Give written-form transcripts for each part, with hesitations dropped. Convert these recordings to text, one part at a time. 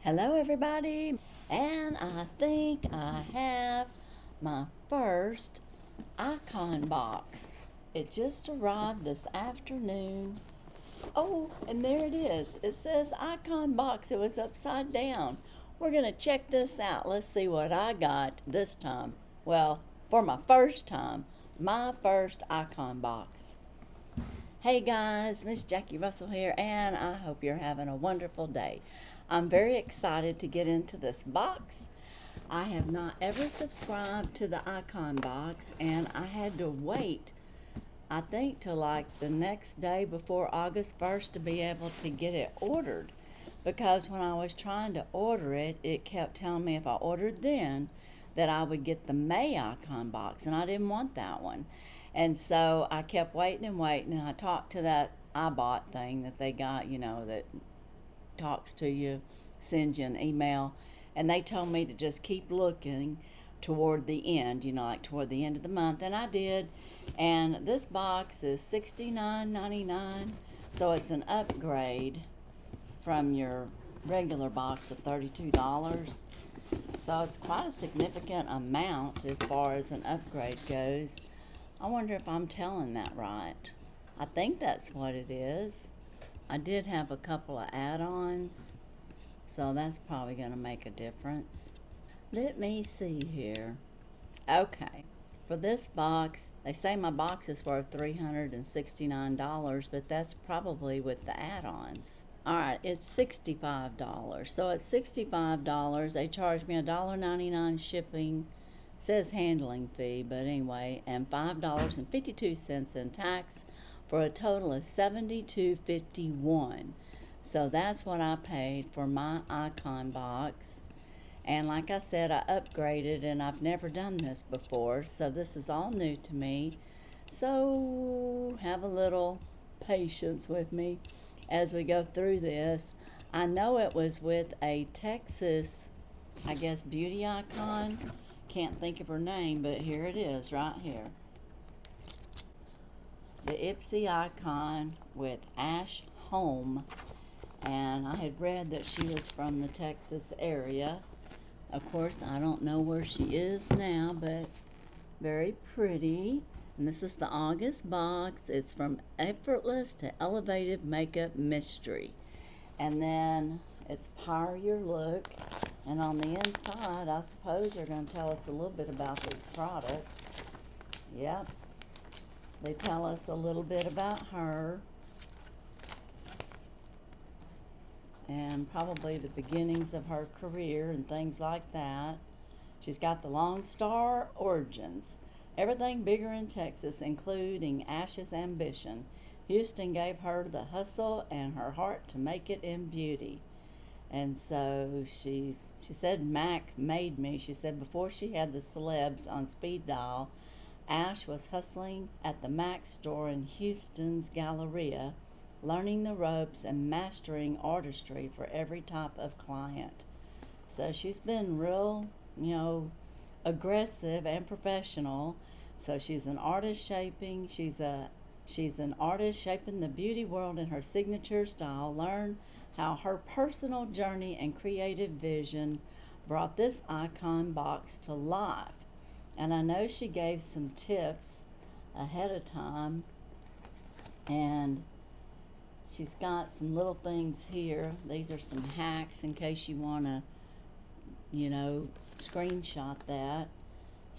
Hello everybody, and I think I have my first icon box. It just arrived this afternoon. Oh, and there it is. It says icon box. It was upside down. We're gonna check this out. Let's see what I got this time. Well, for my first time, my first icon box. Hey guys, Miss Jackie Russell here, and I hope you're having a wonderful day. I'm very excited to get into this box. I have not ever subscribed to the icon box, and I had to wait, I think, till like the next day before August 1st to be able to get it ordered. Because when I was trying to order it, it kept telling me if I ordered then that I would get the May icon box, and I didn't want that one. And so I kept waiting and waiting, and I talked to that iBot thing that they got, that talks to you, sends you an email, and they told me to just keep looking toward the end, like toward the end of the month, and I did. And this box is $69.99, so it's an upgrade from your regular box of $32. So it's quite a significant amount as far as an upgrade goes. I wonder if I'm telling that right. I think that's what it is. I did have a couple of add-ons, so that's probably going to make a difference. Let me see here. Okay, for this box, they say my box is worth $369, but that's probably with the add-ons. Alright, it's $65. So it's $65. They charged me $1.99 shipping, says handling fee, but anyway, and $5.52 in tax, for a total of $72.51. So that's what I paid for my icon box. And like I said, I upgraded, and I've never done this before, so this is all new to me. So have a little patience with me as we go through this. I know it was with a Texas, I guess, beauty icon. Can't think of her name, but here it is right here. The IPSY icon with Ash Holmes, and I had read that she was from the Texas area. Of course, I don't know where she is now, but very pretty. And this is the August box. It's from Effortless to Elevated Makeup Mystery. And then it's Power Your Look. And on the inside, I suppose they're going to tell us a little bit about these products. Yep. They tell us a little bit about her. And probably the beginnings of her career and things like that. She's got the Long Star Origins. Everything bigger in Texas, including Ash's ambition. Houston gave her the hustle and her heart to make it in beauty. And so she said, Mac made me. She said before she had the celebs on speed dial, Ash was hustling at the Mac store in Houston's Galleria, learning the ropes and mastering artistry for every type of client. So she's been real, aggressive and professional. So she's an artist shaping. She's an artist shaping the beauty world in her signature style. Learn how her personal journey and creative vision brought this icon box to life. And I know she gave some tips ahead of time, and she's got some little things here. These are some hacks in case you want to, screenshot that.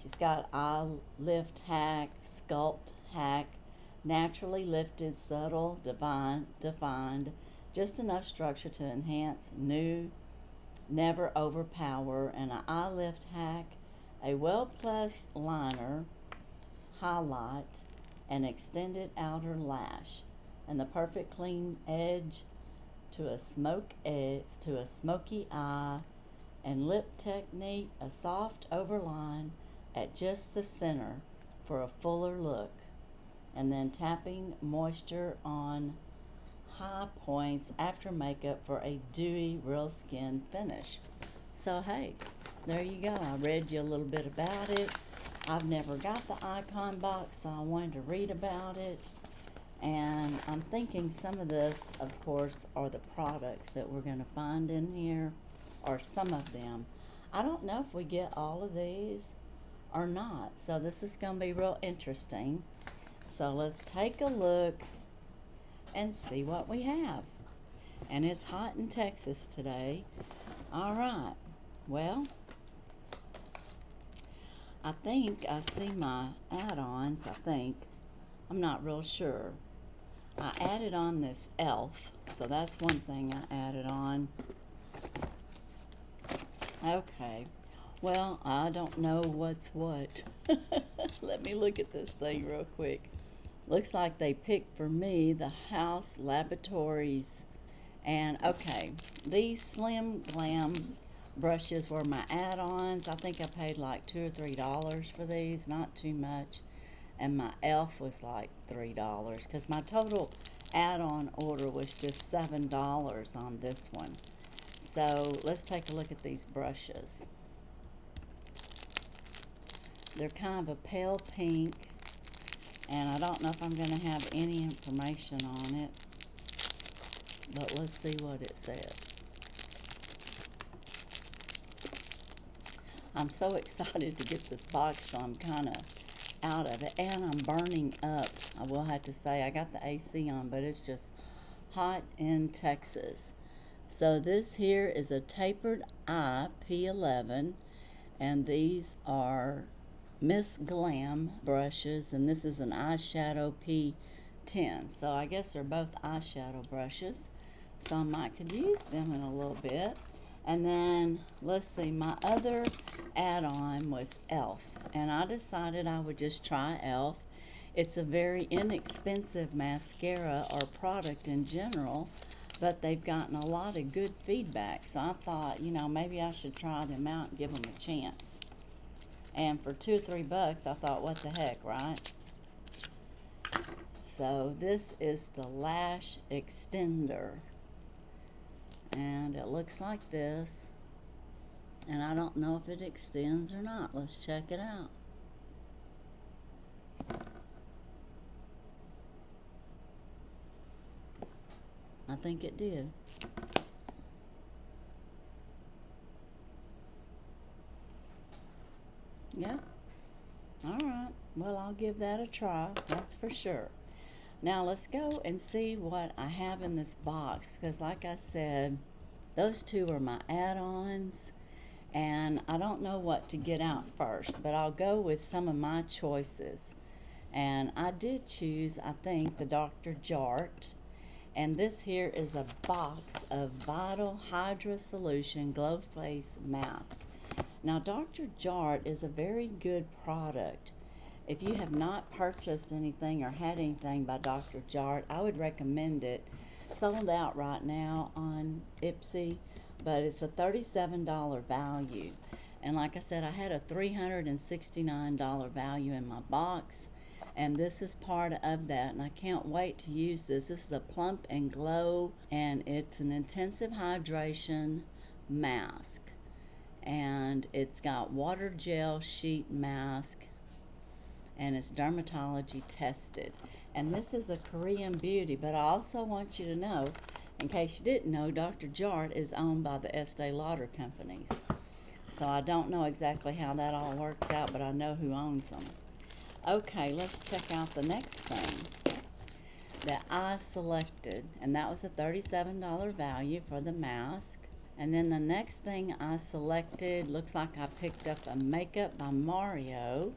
She's got eye lift hack, sculpt hack, naturally lifted, subtle, defined, just enough structure to enhance, new, never overpower, and an eye lift hack, a well-placed liner, highlight, an extended outer lash, and the perfect clean edge to a smoky eye, and lip technique, a soft overline at just the center for a fuller look, and then tapping moisture on high points after makeup for a dewy, real skin finish. So hey, there you go. I read you a little bit about it. I've never got the icon box, so I wanted to read about it. And I'm thinking some of this, of course, are the products that we're going to find in here. or some of them. I don't know if we get all of these or not, so this is going to be real interesting. So let's take a look and see what we have. And it's hot in Texas today. All right, well, I think I see my add-ons, I'm not real sure. I added on this elf, so that's one thing I added on. Okay, well, I don't know what's what. Let me look at this thing real quick. Looks like they picked for me the Haus Laboratories. And okay, these Slim Glam brushes were my add-ons. I think I paid like $2 or $3 for these, not too much. And my elf was like $3 because my total add-on order was just $7 on this one. So let's take a look at these brushes. They're kind of a pale pink, and I don't know if I'm going to have any information on it, but let's see what it says. I'm so excited to get this box, so I'm kind of out of it, and I'm burning up. I will have to say, I got the AC on, but it's just hot in Texas. So this here is a tapered eye P11, and these are Miss Glam brushes, and this is an eyeshadow P10. So I guess they're both eyeshadow brushes, so I might could use them in a little bit. And then let's see, my other add-on was elf, and I decided I would just try elf. It's a very inexpensive mascara or product in general, but they've gotten a lot of good feedback, so I thought, you know, maybe I should try them out and give them a chance. And for $2 or $3, I thought, what the heck, right? So this is the Lash Extender, and it looks like this, and I don't know if it extends or not. Let's check it out. I think it did. Yeah. Alright. Well, I'll give that a try. That's for sure. Now, let's go and see what I have in this box. Because, like I said, those two are my add-ons. And I don't know what to get out first. But I'll go with some of my choices. And I did choose, I think, the Dr. Jart. And this here is a box of Vital Hydra Solution Glow Face Mask. Now, Dr. Jart is a very good product. If you have not purchased anything or had anything by Dr. Jart, I would recommend it. It's sold out right now on IPSY, but it's a $37 value. And like I said, I had a $369 value in my box. And this is part of that, and I can't wait to use this. This is a Plump and Glow, and it's an intensive hydration mask. And it's got water gel sheet mask, and it's dermatology tested. And this is a Korean beauty, but I also want you to know, in case you didn't know, Dr. Jart is owned by the Estee Lauder companies. So I don't know exactly how that all works out, but I know who owns them. Okay, let's check out the next thing that I selected, and that was a $37 value for the mask. And then the next thing I selected, looks like I picked up a Makeup by Mario,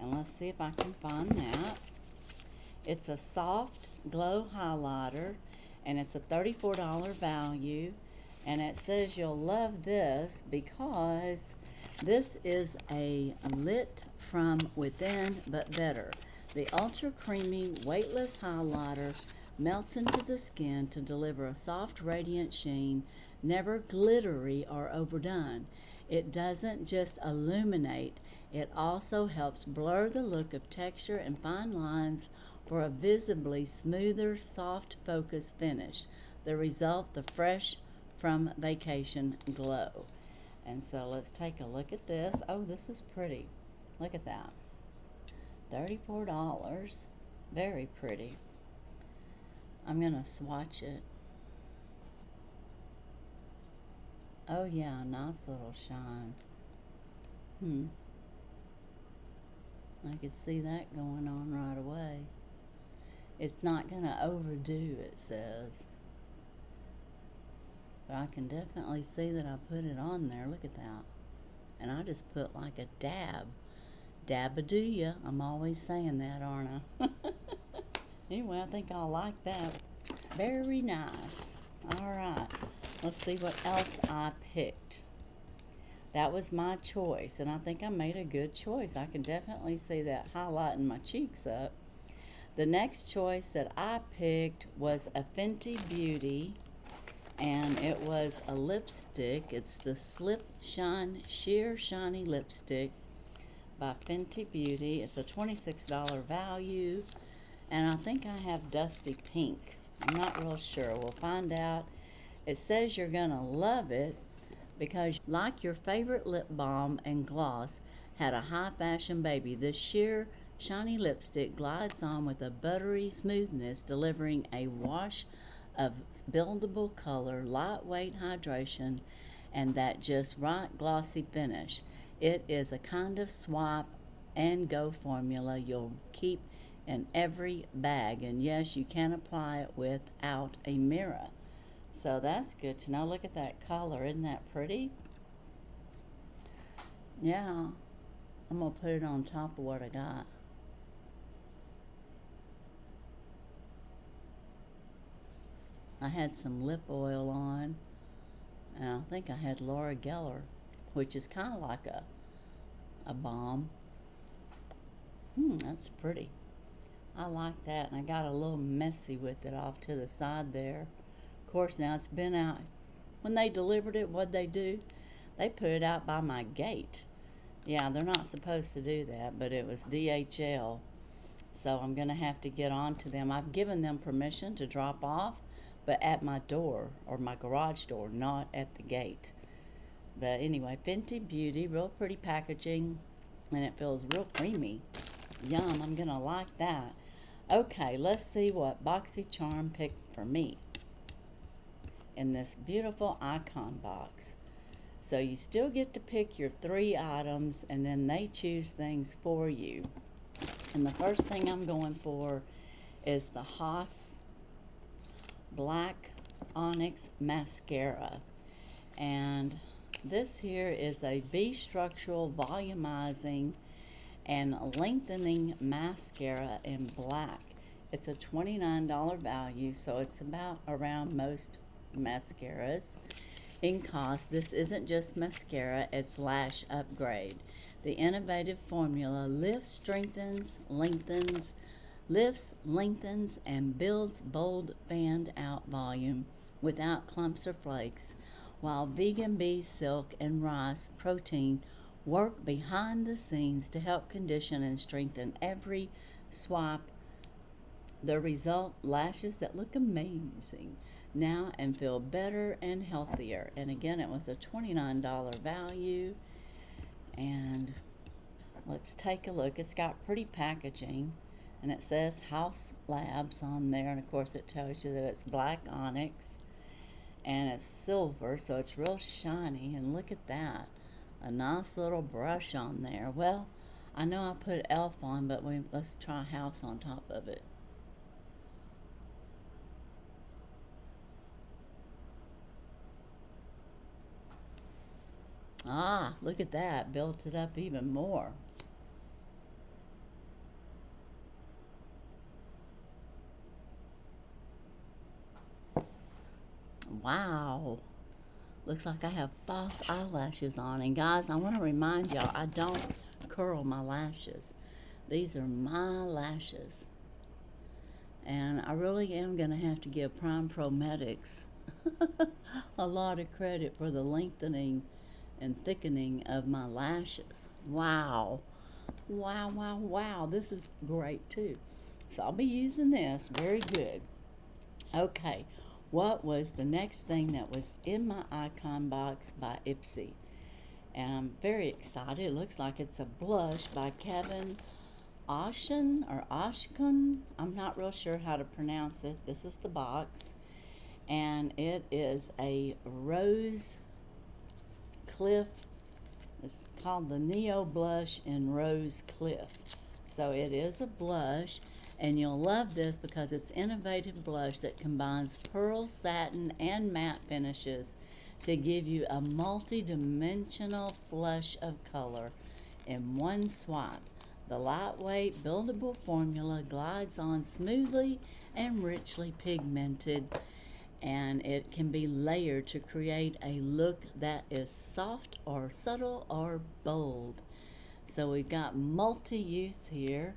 and let's see if I can find that. It's a soft glow highlighter, and it's a $34 value, and it says you'll love this because this is a lit from within but better. The ultra creamy weightless highlighter melts into the skin to deliver a soft radiant sheen, never glittery or overdone. It doesn't just illuminate, it also helps blur the look of texture and fine lines for a visibly smoother, soft focus finish. The result, the fresh from vacation glow. And so let's take a look at this. Oh, this is pretty. Look at that. $34. Very pretty. I'm going to swatch it. Oh yeah, nice little shine. I could see that going on right away. It's not going to overdo, it says. But I can definitely see that I put it on there. Look at that. And I just put like a dab. Dab-a-do-ya. I'm always saying that, aren't I? Anyway, I think I'll like that. Very nice. Alright. Let's see what else I picked. That was my choice, and I think I made a good choice. I can definitely see that highlighting my cheeks up. The next choice that I picked was a Fenty Beauty, and it was a lipstick. It's the Slip Shine Sheer Shiny Lipstick by Fenty Beauty. It's a $26 value, and I think I have Dusty Pink. I'm not real sure. We'll find out. It says you're gonna love it because, like your favorite lip balm and gloss had a high fashion baby, this sheer shiny lipstick glides on with a buttery smoothness, delivering a wash of buildable color, lightweight hydration, and that just right glossy finish. It is a kind of swap and go formula you'll keep in every bag, and yes, you can apply it without a mirror. So that's good to know. Look at that color. Isn't that pretty? Yeah. I'm going to put it on top of what I got. I had some lip oil on, and I think I had Laura Geller, which is kind of like a balm. That's pretty. I like that, and I got a little messy with it off to the side there. Of course, now it's been out. When they delivered it, what'd they do? They put it out by my gate. Yeah, they're not supposed to do that, but it was DHL. So I'm going to have to get on to them. I've given them permission to drop off, but at my door, or my garage door, not at the gate. But anyway, Fenty Beauty, real pretty packaging, and it feels real creamy. Yum, I'm going to like that. Okay, let's see what Boxycharm picked for me in this beautiful icon box. So you still get to pick your 3 items, and then they choose things for you. And the first thing I'm going for is the Haus Black Onyx Mascara. And this here is a B-structural volumizing and lengthening mascara in black. It's a $29 value, so it's about around most mascaras in cost. This isn't just mascara, it's lash upgrade. The innovative formula lifts, strengthens, lengthens, and builds bold fanned out volume without clumps or flakes, while vegan bee silk and rice protein work behind the scenes to help condition and strengthen every swipe. The result, lashes that look amazing now and feel better and healthier. And again, it was a $29 value. And let's take a look. It's got pretty packaging, and it says Haus Labs on there, and of course it tells you that it's black onyx and it's silver, so it's real shiny. And look at that, a nice little brush on there. Well, I know I put Elf on, but let's try Haus on top of it. Ah, look at that, built it up even more. Wow, looks like I have false eyelashes on. And guys, I want to remind y'all, I don't curl my lashes. These are my lashes, and I really am going to have to give Prime Pro Medics a lot of credit for the lengthening and thickening of my lashes. Wow, wow, wow, wow. This is great too. So I'll be using this. Very good. Okay, what was the next thing that was in my icon box by IPSY? And I'm very excited. It looks like it's a blush by Kevyn Aucoin or Aucoin. I'm not real sure how to pronounce it. This is the box, and it is a rose Cliff. It's called the Neo Blush in Rose Cliff. So it is a blush, and you'll love this because it's innovative blush that combines pearl, satin, and matte finishes to give you a multi-dimensional flush of color in one swipe. The lightweight, buildable formula glides on smoothly and richly pigmented, and it can be layered to create a look that is soft or subtle or bold. So we've got multi-use here,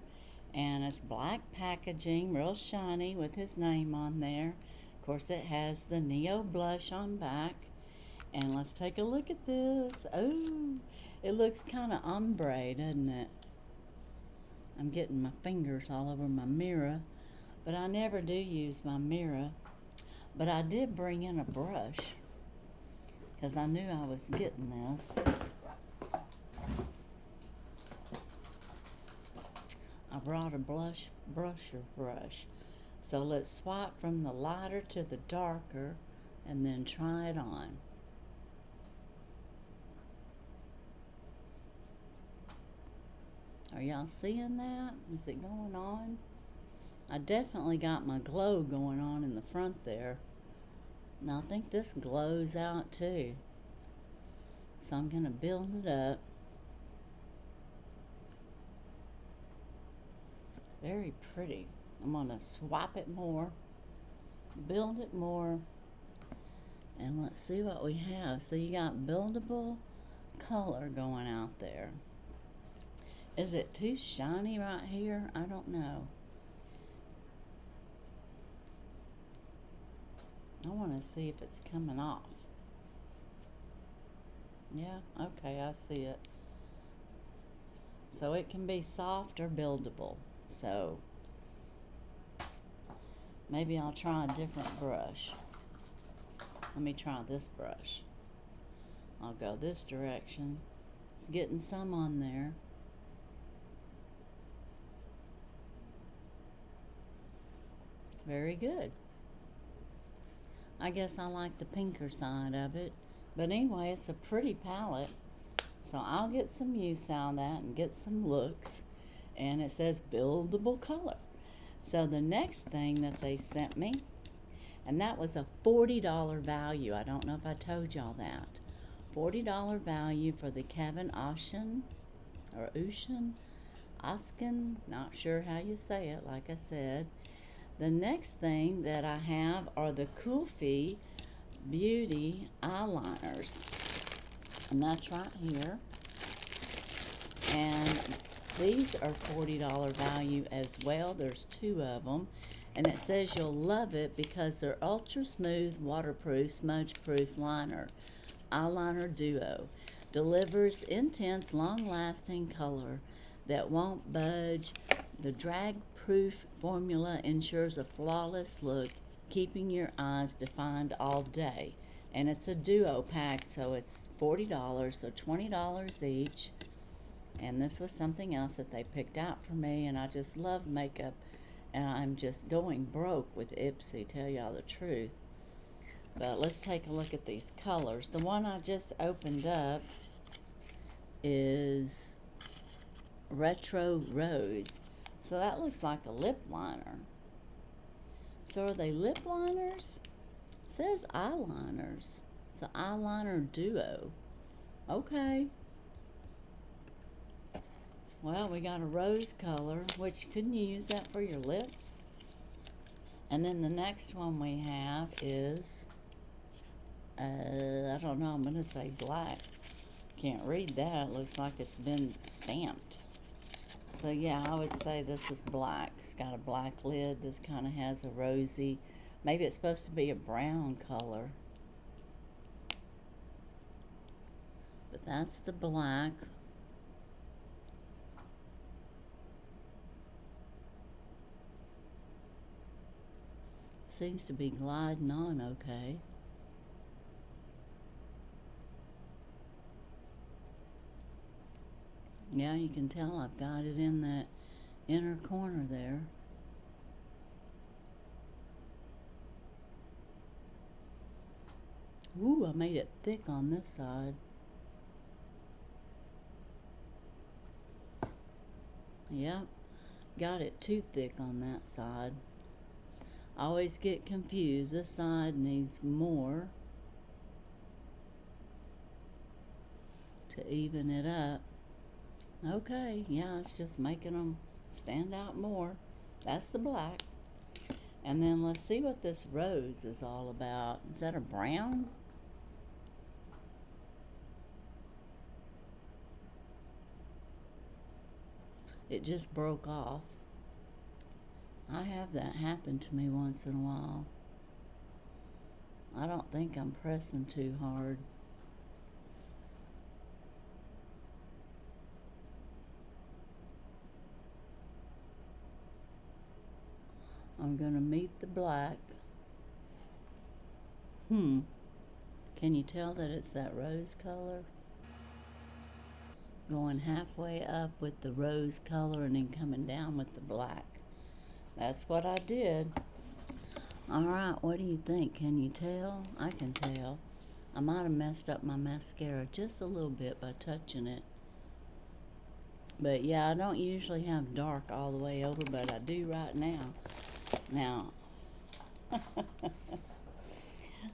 and it's black packaging, real shiny with his name on there. Of course, it has the Neo blush on back. And let's take a look at this. Oh, it looks kind of ombre, doesn't it? I'm getting my fingers all over my mirror, but I never do use my mirror. But I did bring in a brush because I knew I was getting this. I brought a brusher brush. So let's swipe from the lighter to the darker and then try it on. Are y'all seeing that? Is it going on? I definitely got my glow going on in the front there. Now I think this glows out too. So I'm going to build it up. Very pretty. I'm going to swipe it more, build it more, and let's see what we have. So you got buildable color going out there. Is it too shiny right here? I don't know. I want to see if it's coming off. Yeah, okay, I see it. So it can be soft or buildable. So maybe I'll try a different brush. Let me try this brush. I'll go this direction. It's getting some on there. Very good. I guess I like the pinker side of it. But anyway, it's a pretty palette. So I'll get some use out of that and get some looks. And it says buildable color. So the next thing that they sent me, and that was a $40 value. I don't know if I told y'all that. $40 value for the Kevyn Aucoin, or Aucoin, not sure how you say it, like I said. The next thing that I have are the Kufi Beauty eyeliners. And that's right here. And these are $40 value as well. There's 2 of them. And it says you'll love it because they're ultra smooth, waterproof, smudge proof liner. Eyeliner duo. Delivers intense, long-lasting color that won't budge. The drag-proof formula ensures a flawless look, keeping your eyes defined all day. And it's a duo pack, so it's $40, so $20 each. And this was something else that they picked out for me, and I just love makeup, and I'm just going broke with IPSY, tell y'all the truth. But let's take a look at these colors. The one I just opened up is Retro Rose. So that looks like a lip liner. So are they lip liners? It says eyeliners. It's an eyeliner duo. Okay. Well, we got a rose color, which couldn't you use that for your lips? And then the next one we have is, I don't know, I'm going to say black. Can't read that. It looks like it's been stamped. So yeah, I would say this is black. It's got a black lid. This kind of has a rosy, maybe it's supposed to be a brown color. But that's the black. Seems to be gliding on okay. Yeah, you can tell I've got it in that inner corner there. Ooh, I made it thick on this side. Yep, got it too thick on that side. I always get confused. This side needs more to even it up. Okay, yeah, it's just making them stand out more. That's the black. And then let's see what this rose is all about. Is that a brown? It just broke off. I have that happen to me once in a while. I don't think I'm pressing too hard. I'm gonna meet the black. Can you tell that it's that rose color? Going halfway up with the rose color and then coming down with the black. That's what I did. Alright, what do you think? Can you tell? I can tell. I might have messed up my mascara just a little bit by touching it. But yeah, I don't usually have dark all the way over, but I do right now. Now,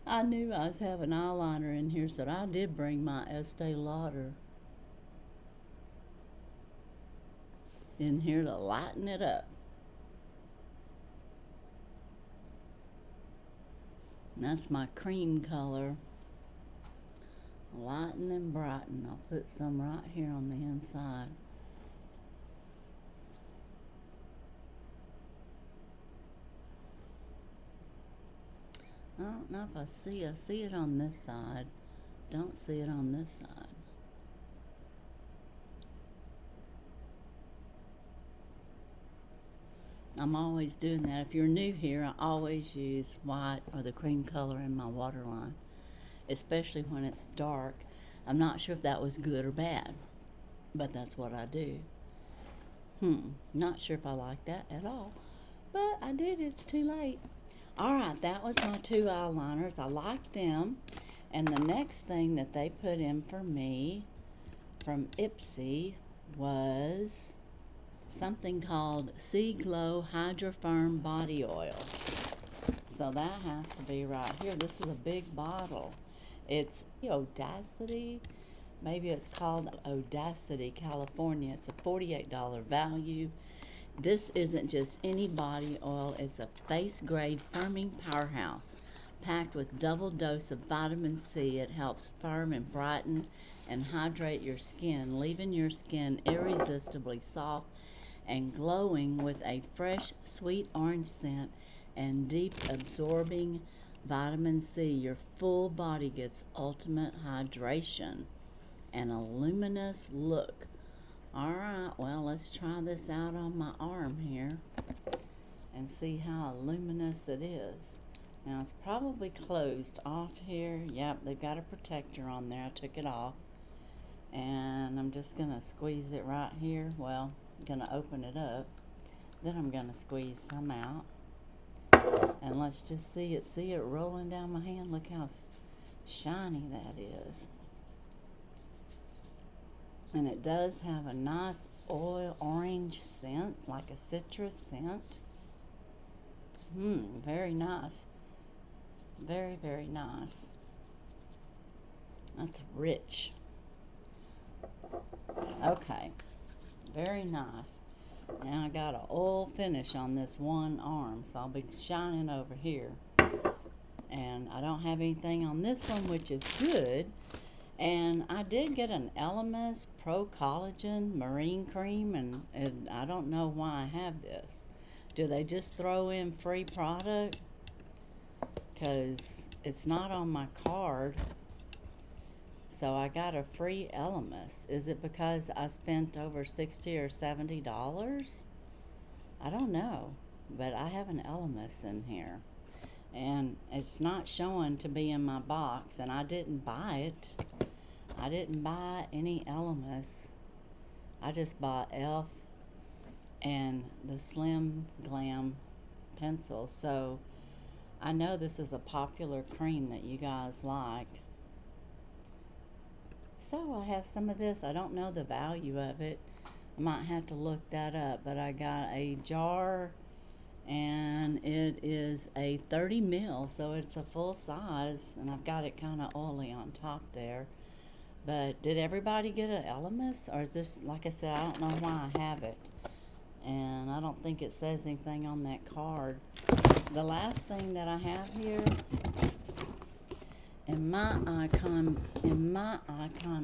I knew I was having eyeliner in here, so I did bring my Estee Lauder in here to lighten it up. And that's my cream color. Lighten and brighten. I'll put some right here on the inside. I don't know if I see it on this side. Don't see it on this side. I'm always doing that. If you're new here, I always use white or the cream color in my waterline, especially when it's dark. I'm not sure if that was good or bad, but that's what I do. Not sure if I like that at all, but I did. It's too late. Alright, that was my two eyeliners. I like them. And the next thing that they put in for me from IPSY was something called Sea Glow Hydro Firm Body Oil. So that has to be right here. This is a big bottle. It's Odacity. Maybe it's called Odacity, California. It's a $48 value. This isn't just any body oil. It's a face-grade firming powerhouse packed with double dose of vitamin C. It helps firm and brighten and hydrate your skin, leaving your skin irresistibly soft and glowing with a fresh, sweet orange scent and deep absorbing vitamin C. Your full body gets ultimate hydration and a luminous look. Alright, well, let's try this out on my arm here and see how luminous it is. Now, it's probably closed off here. Yep, they've got a protector on there. I took it off. And I'm just going to squeeze it right here. Well, I'm going to open it up. Then I'm going to squeeze some out. And let's just see it. See it rolling down my hand? Look how shiny that is. And it does have a nice orange scent, like a citrus scent. Very nice. Very, very nice. That's rich. Okay. Very nice. Now I got an oil finish on this one arm, so I'll be shining over here. And I don't have anything on this one, which is good. And I did get an Elemis Pro Collagen Marine Cream, and I don't know why I have this. Do they just throw in free product? Because it's not on my card. So I got a free Elemis. Is it because I spent over $60 or $70? I don't know. But I have an Elemis in here. And it's not showing to be in my box, and I didn't buy it. I didn't buy any Elemis. I just bought Elf and the Slim Glam pencil. So I know this is a popular cream that you guys like. So I have some of this. I don't know the value of it, I might have to look that up, but I got a jar and it is a 30 mil, so it's a full size, and I've got it kind of oily on top there. But did everybody get an Elemis, or is this, like I said, I don't know why I have it, and I don't think it says anything on that card. The last thing that I have here in my icon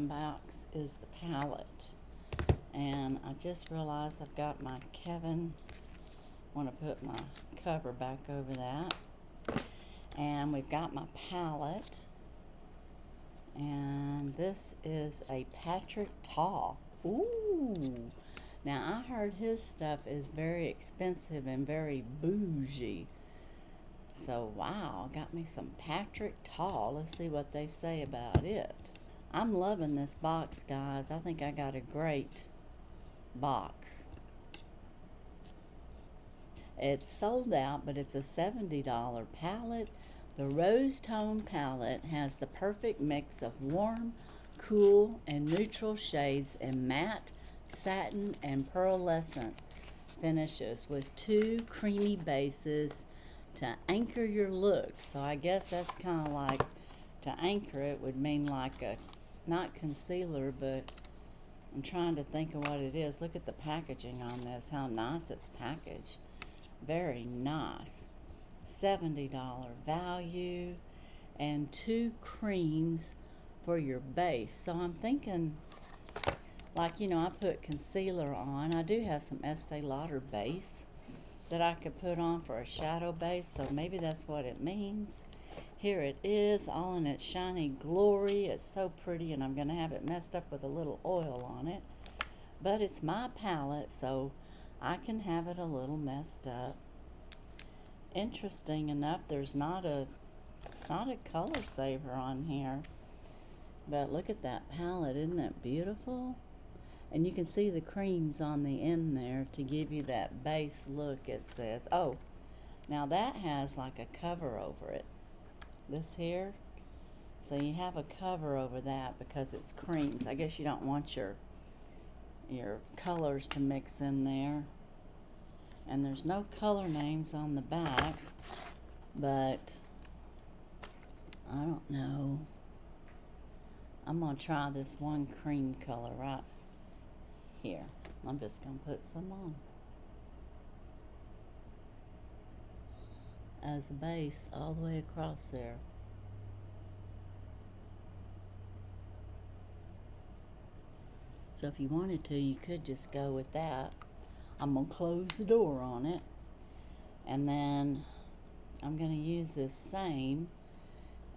box is the palette, and I just realized I've got my Kevyn. Want to put my cover back over that, and we've got my palette, and this is a Patrick Ta. Ooh, now I heard his stuff is very expensive and very bougie, so wow, got me some Patrick Ta. Let's see what they say about it. I'm loving this box, guys. I think I got a great box. It's sold out, but it's a $70 palette. The Rose Tone palette has the perfect mix of warm, cool, and neutral shades in matte, satin, and pearlescent finishes with 2 creamy bases to anchor your look. So I guess that's kind of like, to anchor it would mean like a, not concealer, but I'm trying to think of what it is. Look at the packaging on this, how nice it's packaged. Very nice. $70 value, and 2 creams for your base. So I'm thinking, like, you know, I put concealer on. I do have some Estee Lauder base that I could put on for a shadow base, so maybe that's what it means. Here it is, all in its shiny glory. It's so pretty, and I'm going to have it messed up with a little oil on it. But it's my palette, so I can have it a little messed up. Interesting enough, there's not a color saver on here. But look at that palette, isn't it beautiful? And you can see the creams on the end there to give you that base look, it says. Oh, now that has like a cover over it. This here. So you have a cover over that because it's creams. I guess you don't want your colors to mix in there. And there's no color names on the back, but I don't know. I'm going to try this one cream color right here. I'm just going to put some on as a base all the way across there. So if you wanted to, you could just go with that. I'm going to close the door on it, and then I'm going to use this same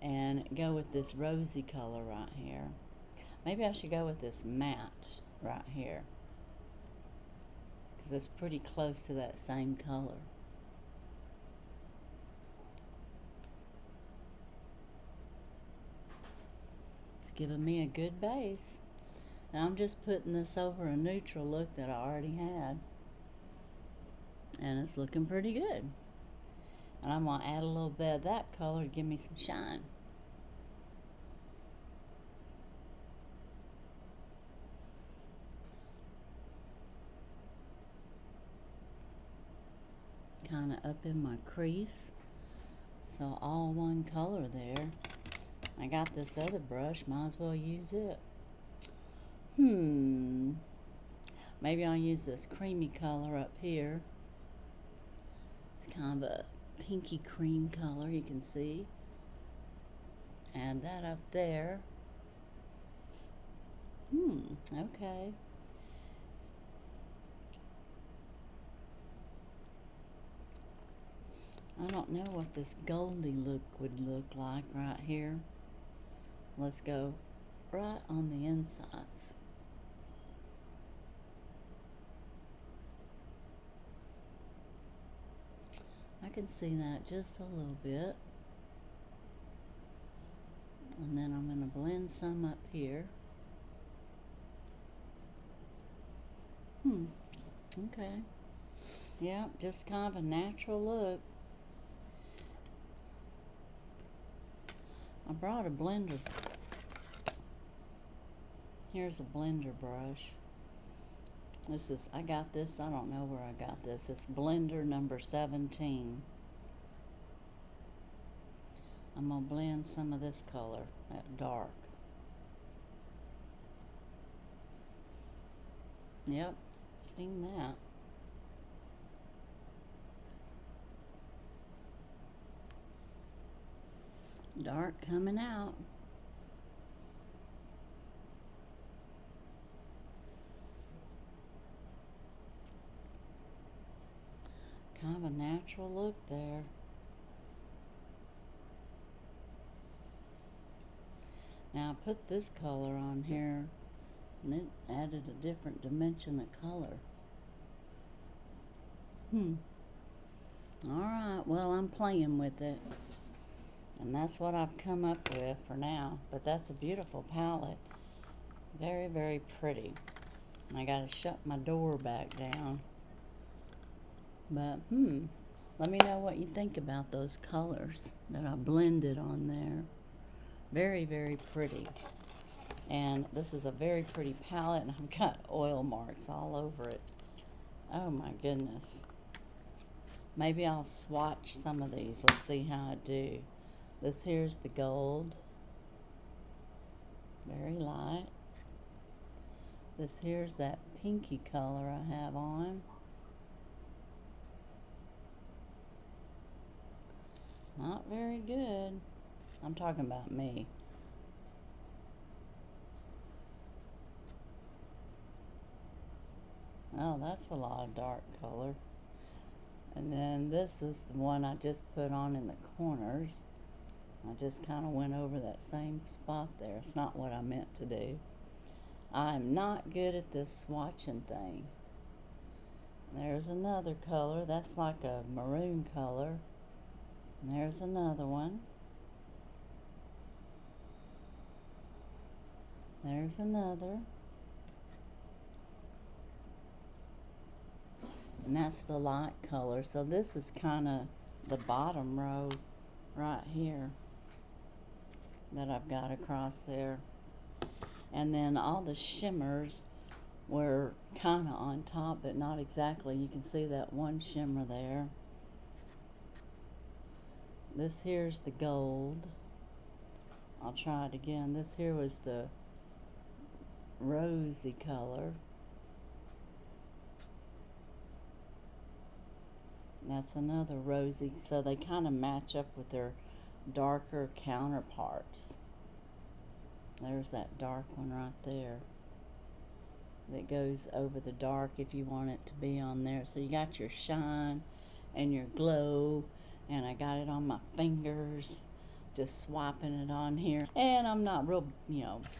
and go with this rosy color right here. Maybe I should go with this matte right here because it's pretty close to that same color. It's giving me a good base. And I'm just putting this over a neutral look that I already had. And it's looking pretty good. And I'm going to add a little bit of that color to give me some shine. Kind of up in my crease. So all one color there. I got this other brush, might as well use it. Maybe I'll use this creamy color up here. It's kind of a pinky cream color, you can see. Add that up there. Okay. I don't know what this goldy look would look like right here. Let's go right on the insides. I can see that just a little bit. And then I'm going to blend some up here. Okay. Yep, just kind of a natural look. I brought a blender. Here's a blender brush. This is, I got this, I don't know where I got this. It's blender number 17. I'm going to blend some of this color, that dark. Yep, seen that. Dark coming out. Kind of a natural look there. Now I put this color on here and it added a different dimension of color. Alright, well, I'm playing with it. And that's what I've come up with for now. But that's a beautiful palette. Very, very pretty. And I gotta shut my door back down. But, let me know what you think about those colors that I blended on there. Very, very pretty. And this is a very pretty palette, and I've got oil marks all over it. Oh my goodness. Maybe I'll swatch some of these. Let's see how I do. This here's the gold. Very light. This here's that pinky color I have on. Not very good. I'm talking about me. Oh, that's a lot of dark color. And then this is the one I just put on in the corners. I just kind of went over that same spot there. It's not what I meant to do. I'm not good at this swatching thing. There's another color. That's like a maroon color. And there's another one. There's another. And that's the light color. So this is kind of the bottom row right here that I've got across there. And then all the shimmers were kind of on top, but not exactly. You can see that one shimmer there. This here's the gold. I'll try it again. This here was the rosy color. That's another rosy. So they kind of match up with their darker counterparts. There's that dark one right there that goes over the dark if you want it to be on there. So you got your shine and your glow, and I got it on my fingers, just swiping it on here. And I'm not real,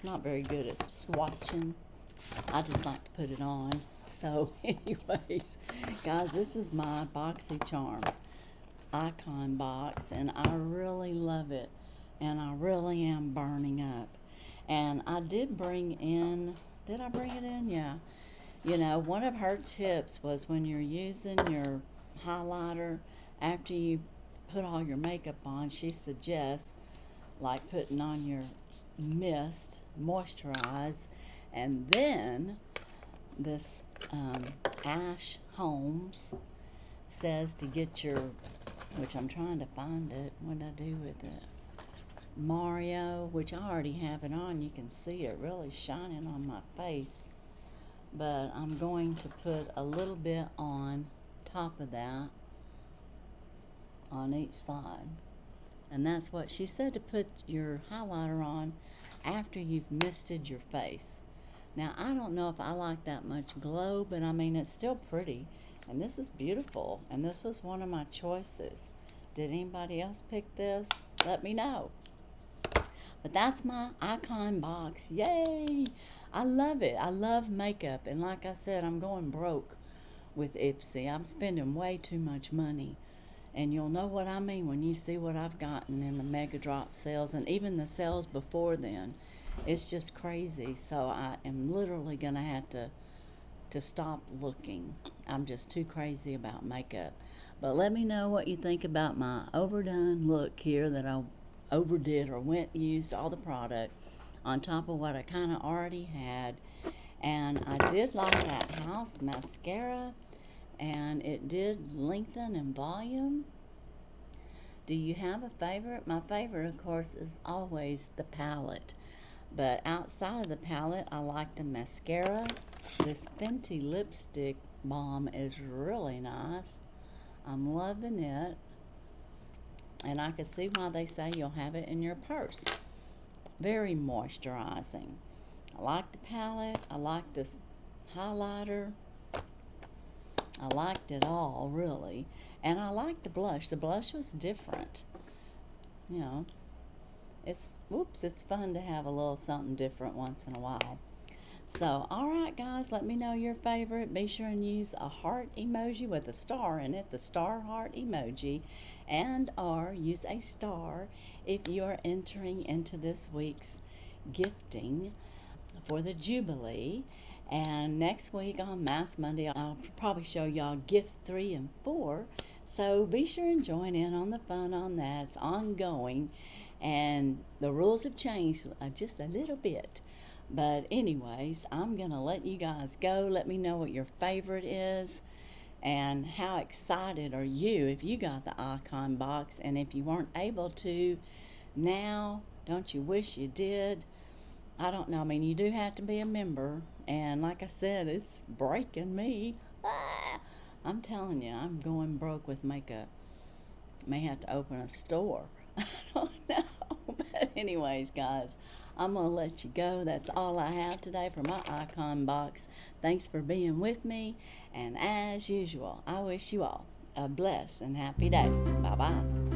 not very good at swatching. I just like to put it on. So anyways, guys, this is my Boxycharm icon box, and I really love it, and I really am burning up. And I did bring in, did I bring it in? Yeah. One of her tips was when you're using your highlighter, after you put all your makeup on, she suggests like putting on your mist, moisturize, and then this Ash Holmes says to get your, which I'm trying to find it, what did I do with it? Mario, which I already have it on. You can see it really shining on my face. But I'm going to put a little bit on top of that on each side. And that's what she said, to put your highlighter on after you've misted your face. Now, I don't know if I like that much glow, but I mean, it's still pretty. And this is beautiful. And this was one of my choices. Did anybody else pick this? Let me know. But that's my icon box. Yay! I love it. I love makeup. And like I said, I'm going broke with IPSY. I'm spending way too much money. And you'll know what I mean when you see what I've gotten in the Mega Drop sales, and even the sales before then. It's just crazy. So I am literally going to have to stop looking. I'm just too crazy about makeup. But let me know what you think about my overdone look here, that I overdid or used all the product on top of what I kind of already had. And I did like that Haus mascara, and it did lengthen in volume. Do you have a favorite? My favorite, of course, is always the palette. But outside of the palette, I like the mascara. This Fenty lipstick balm is really nice. I'm loving it. And I can see why they say you'll have it in your purse. Very moisturizing. I like the palette. I like this highlighter. I liked it all, really. And I like the blush. The blush was different. You know, it's fun to have a little something different once in a while. So, alright guys, let me know your favorite. Be sure and use a heart emoji with a star in it, the star heart emoji, and or use a star if you are entering into this week's gifting for the Jubilee. And next week on Mass Monday, I'll probably show y'all gift 3 and 4. So be sure and join in on the fun on that. It's ongoing, and the rules have changed just a little bit. But anyways, I'm going to let you guys go. Let me know what your favorite is and how excited are you if you got the ICONBOX. And if you weren't able to now, don't you wish you did? I don't know. I mean, you do have to be a member. And like I said, it's breaking me. I'm telling you, I'm going broke with makeup. May have to open a store. I don't know. But anyways, guys, I'm going to let you go. That's all I have today for my ICONBOX. Thanks for being with me. And as usual, I wish you all a blessed and happy day. Bye-bye.